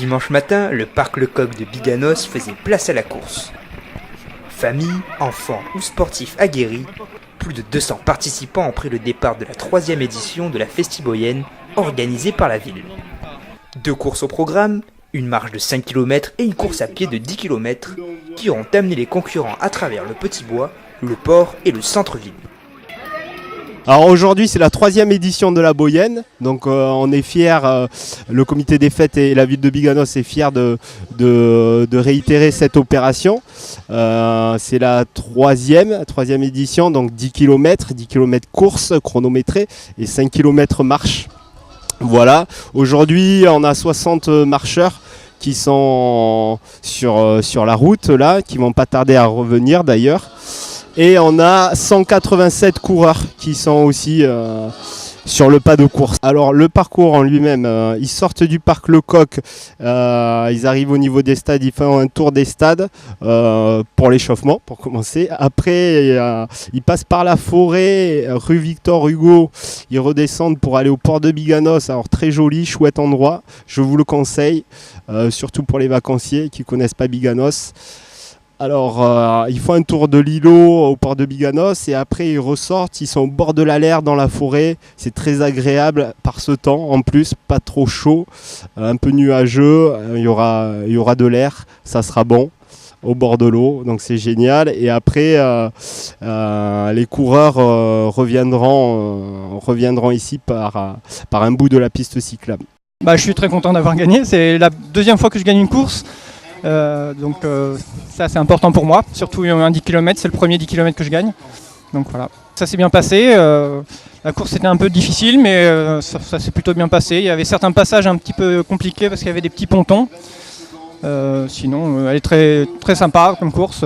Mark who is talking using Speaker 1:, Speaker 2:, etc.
Speaker 1: Dimanche matin, le parc Lecoq de Biganos faisait place à la course. Familles, enfants ou sportifs aguerris, plus de 200 participants ont pris le départ de la 3e édition de la Festiboyenne organisée par la ville. 2 courses au programme, une marche de 5 km et une course à pied de 10 km qui auront amené les concurrents à travers le Petit Bois, le port et le centre-ville.
Speaker 2: Alors aujourd'hui c'est la 3e édition de la Boyenne, donc on est fiers, le comité des fêtes et la ville de Biganos est fiers de réitérer cette opération. C'est la 3e édition, donc 10 km course chronométrée et 5 km marche. Voilà, aujourd'hui on a 60 marcheurs qui sont sur la route là, qui vont pas tarder à revenir d'ailleurs. Et on a 187 coureurs qui sont aussi sur le pas de course. Alors le parcours en lui-même, ils sortent du parc Lecoq, ils arrivent au niveau des stades, ils font un tour des stades pour l'échauffement, pour commencer. Après, ils passent par la forêt, rue Victor Hugo, ils redescendent pour aller au port de Biganos. Alors très joli, chouette endroit, je vous le conseille, surtout pour les vacanciers qui ne connaissent pas Biganos. Alors, ils font un tour de l'îlot au port de Biganos et après ils ressortent, ils sont au bord de la Leyre dans la forêt. C'est très agréable par ce temps, en plus pas trop chaud, un peu nuageux, il y aura de l'air, ça sera bon au bord de l'eau, donc c'est génial. Et après, les coureurs reviendront ici par un bout de la piste cyclable.
Speaker 3: Je suis très content d'avoir gagné, c'est la 2e fois que je gagne une course. Donc ça c'est important pour moi, surtout un 10 km, c'est le premier 10 km que je gagne. Donc voilà, ça s'est bien passé, la course était un peu difficile mais ça s'est plutôt bien passé. Il y avait certains passages un petit peu compliqués parce qu'il y avait des petits pontons. Sinon elle est très, très sympa comme course.